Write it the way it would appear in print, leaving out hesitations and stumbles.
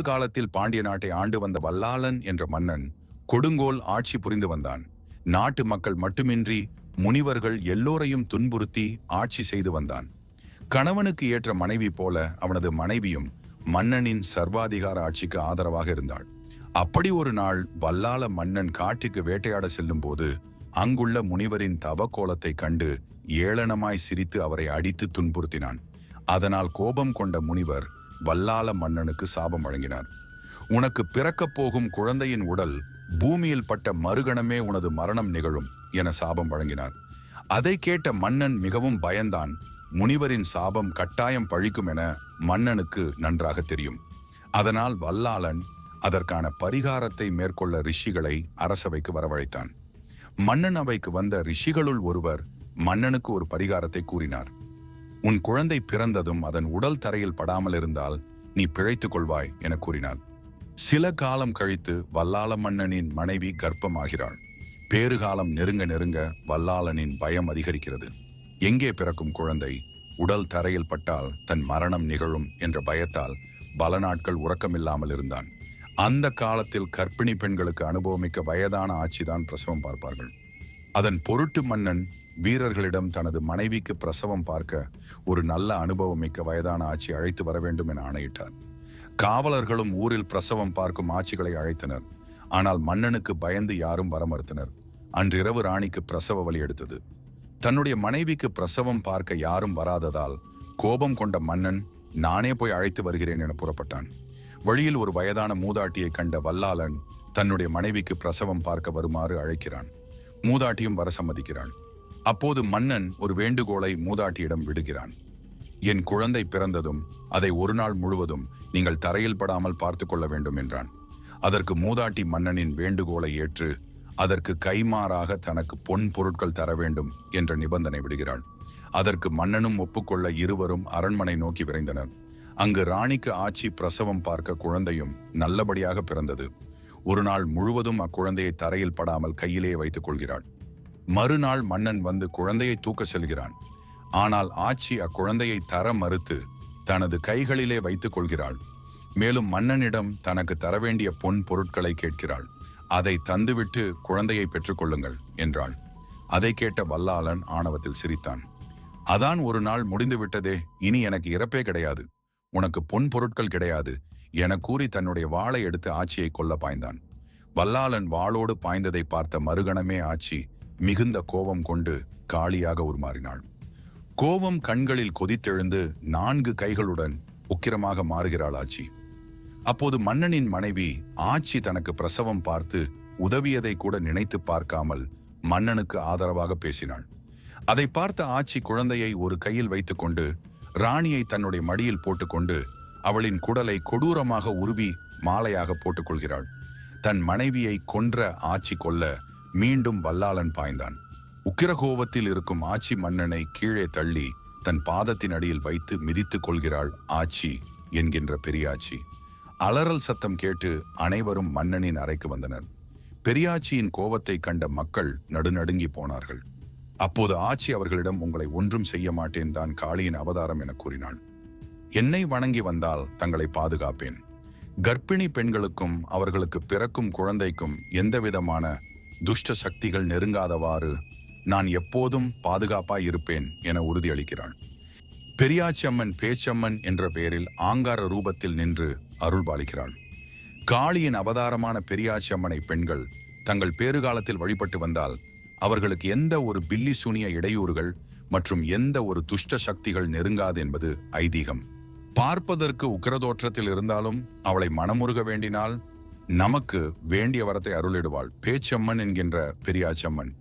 காலத்தில் பாண்டிய நாட்டை ஆண்டு வந்த வல்லாளன் என்ற மன்னன் கொடுங்கோல் ஆட்சி புரிந்து வந்தான். நாட்டு மக்கள் மட்டுமின்றி முனிவர்கள் எல்லோரையும் துன்புறுத்தி ஆட்சி செய்து வந்தான். கணவனுக்கு ஏற்ற மனைவி போல அவனது மனைவியும் மன்னனின் சர்வாதிகார ஆட்சிக்கு ஆதரவாக இருந்தாள். அப்படி ஒரு நாள் வல்லாள மன்னன் காட்டுக்கு வேட்டையாட செல்லும் போது அங்குள்ள முனிவரின் தவக்கோலத்தை கண்டு ஏளனமாய் சிரித்து அவரை அடித்து துன்புறுத்தினான். அதனால் கோபம் கொண்ட முனிவர் வல்லாள மன்னனுக்கு சாபம் வழங்கினார். உனக்கு பிறக்கப் போகும் குழந்தையின் உடல் பூமியில் பட்ட மறுகணமே உனது மரணம் நிகழும் என சாபம் வழங்கினார். அதை கேட்ட மன்னன் மிகவும் பயந்தான். முனிவரின் சாபம் கட்டாயம் பழிக்கும் என மன்னனுக்கு நன்றாக தெரியும். அதனால் வல்லாளன் அதற்கான பரிகாரத்தை மேற்கொள்ள ரிஷிகளை அரசவைக்கு வரவழைத்தான். மன்னன் அவைக்கு வந்த ரிஷிகளுள் ஒருவர் மன்னனுக்கு ஒரு பரிகாரத்தை கூறினார். உன் குழந்தை பிறந்ததும் அதன் உடல் தரையில் படாமல் இருந்தால் நீ பிழைத்துக் கொள்வாய் என கூறினார். சில காலம் கழித்து வல்லாள மன்னனின் மனைவி கர்ப்பமாகிறாள். பேறுகாலம் நெருங்க நெருங்க வல்லாளனின் பயம் அதிகரிக்கிறது. எங்கே பிறக்கும் குழந்தை உடல் தரையில் பட்டால் தன் மரணம் நிகழும் என்ற பயத்தால் பல நாட்கள் உறக்கமில்லாமல் இருந்தான். அந்த காலத்தில் கர்ப்பிணி பெண்களுக்கு அனுபவமிக்க வயதான ஆட்சிதான் பிரசவம் பார்ப்பார்கள். அதன் பொருட்டு மன்னன் வீரர்களிடம் தனது மனைவிக்கு பிரசவம் பார்க்க ஒரு நல்ல அனுபவமிக்க வயதான ஆட்சி அழைத்து வர வேண்டும் என ஆணையிட்டார். காவலர்களும் ஊரில் பிரசவம் பார்க்கும் ஆட்சிகளை அழைத்தனர். ஆனால் மன்னனுக்கு பயந்து யாரும் வர மறுத்தனர். அன்றிரவு ராணிக்கு பிரசவ வலி எடுத்தது. தன்னுடைய மனைவிக்கு பிரசவம் பார்க்க யாரும் வராததால் கோபம் கொண்ட மன்னன் நானே போய் அழைத்து வருகிறேன் என புறப்பட்டான். வழியில் ஒரு வயதான மூதாட்டியை கண்ட வல்லாளன் தன்னுடைய மனைவிக்கு பிரசவம் பார்க்க வருமாறு அழைக்கிறான். மூதாட்டியும் வர சம்மதிக்கிறாள். அப்போது மன்னன் ஒரு வேண்டுகோளை மூதாட்டியிடம் விடுகிறான். என் குழந்தை பிறந்ததும் அதை ஒரு நாள் முழுவதும் நீங்கள் தரையில் படாமல் பார்த்து கொள்ள வேண்டும் என்றான். அதற்கு மூதாட்டி மன்னனின் வேண்டுகோளை ஏற்று அதற்கு கைமாறாக தனக்கு பொன் பொருட்கள் தர வேண்டும் என்ற நிபந்தனை விடுகிறாள். அதற்கு மன்னனும் ஒப்புக்கொள்ள இருவரும் அரண்மனை நோக்கி விரைந்தனர். அங்கு ராணிக்கு ஆட்சி பிரசவம் பார்க்க குழந்தையும் நல்லபடியாக பிறந்தது. ஒரு நாள் முழுவதும் அக்குழந்தையை தரையில் படாமல் கையிலேயே வைத்துக் கொள்கிறாள். மறுநாள் மன்னன் வந்து குழந்தையை தூக்க செல்கிறான். ஆனால் ஆட்சி அக்குழந்தையை தர மறுத்து தனது கைகளிலே வைத்துக் கொள்கிறாள். மேலும் மன்னனிடம் தனக்கு தர வேண்டிய பொன் பொருட்களை கேட்கிறாள். அதை தந்துவிட்டு குழந்தையை பெற்றுக்கொள்ளுங்கள் என்றாள். அதை கேட்ட வல்லாளன் ஆணவத்தில் சிரித்தான். அதான் ஒரு நாள் முடிந்து விட்டதே, இனி எனக்கு இறப்பே கிடையாது, உனக்கு பொன் பொருட்கள் கிடையாது என கூறி தன்னுடைய வாளை எடுத்து ஆட்சியை கொல்ல பாய்ந்தான். வல்லாளன் வாளோடு பாய்ந்ததை பார்த்த மறுகணமே ஆட்சி மிகுந்த கோபம் கொண்டு காளியாக உருமாறினாள். கோபம் கண்களில் கொதித்தெழுந்து 4 கைகளுடன் உக்கிரமாக மாறுகிறாள் ஆட்சி. அப்போது மன்னனின் மனைவி ஆட்சி தனக்கு பிரசவம் பார்த்து உதவியதை கூட நினைத்து பார்க்காமல் மன்னனுக்கு ஆதரவாக பேசினாள். அதை பார்த்த ஆட்சி குழந்தையை ஒரு கையில் வைத்துக்கொண்டு ராணியை தன்னுடைய மடியில் போட்டுக்கொண்டு அவளின் குடலை கொடூரமாக உருவி மாலையாக போட்டுக்கொள்கிறாள். தன் மனைவியை கொன்ற ஆட்சி கொல்ல மீண்டும் வல்லாளன் பாய்ந்தான். உக்கிர கோபத்தில் இருக்கும் ஆட்சி மன்னனை கீழே தள்ளி தன் பாதத்தின் அடியில் வைத்து மிதித்துக் கொள்கிறாள் ஆட்சி என்கின்ற பெரியாச்சி. அலறல் சத்தம் கேட்டு அனைவரும் மன்னனின் அறைக்கு வந்தனர். பெரியாச்சியின் கோபத்தை கண்ட மக்கள் நடுநடுங்கி போனார்கள். அப்போது ஆட்சி அவர்களிடம், உங்களை ஒன்றும் செய்ய மாட்டேன், தான் காளியின் அவதாரம் என கூறினாள். என்னை வணங்கி வந்தால் தங்களை பாதுகாப்பேன். கர்ப்பிணி பெண்களுக்கும் அவர்களுக்கு பிறக்கும் குழந்தைக்கும் எந்தவிதமான துஷ்ட சக்திகள் நெருங்காதவாறு நான் எப்போதும் பாதுகாப்பாய் இருப்பேன் என உறுதியளிக்கிறாள். பெரியாச்சி அம்மன் பேச்சம்மன் என்ற பெயரில் ஆங்கார ரூபத்தில் நின்று அருள் பாலிக்கிறாள். காளியின் அவதாரமான பெரியாச்சி அம்மனை பெண்கள் தங்கள் பேறுகாலத்தில் வழிபட்டு வந்தால் அவர்களுக்கு எந்த ஒரு பில்லி சூனிய இடையூறுகள் மற்றும் எந்த ஒரு துஷ்ட சக்திகள் நெருங்காது என்பது ஐதீகம். பார்ப்பதற்கு உக்கிரதோற்றத்தில் இருந்தாலும் அவளை மனமுருக வேண்டினால் நமக்கு வேண்டிய வரத்தை அருளிடுவாள் பேச்சம்மன் என்கின்ற பெரியாச்சம்மன்.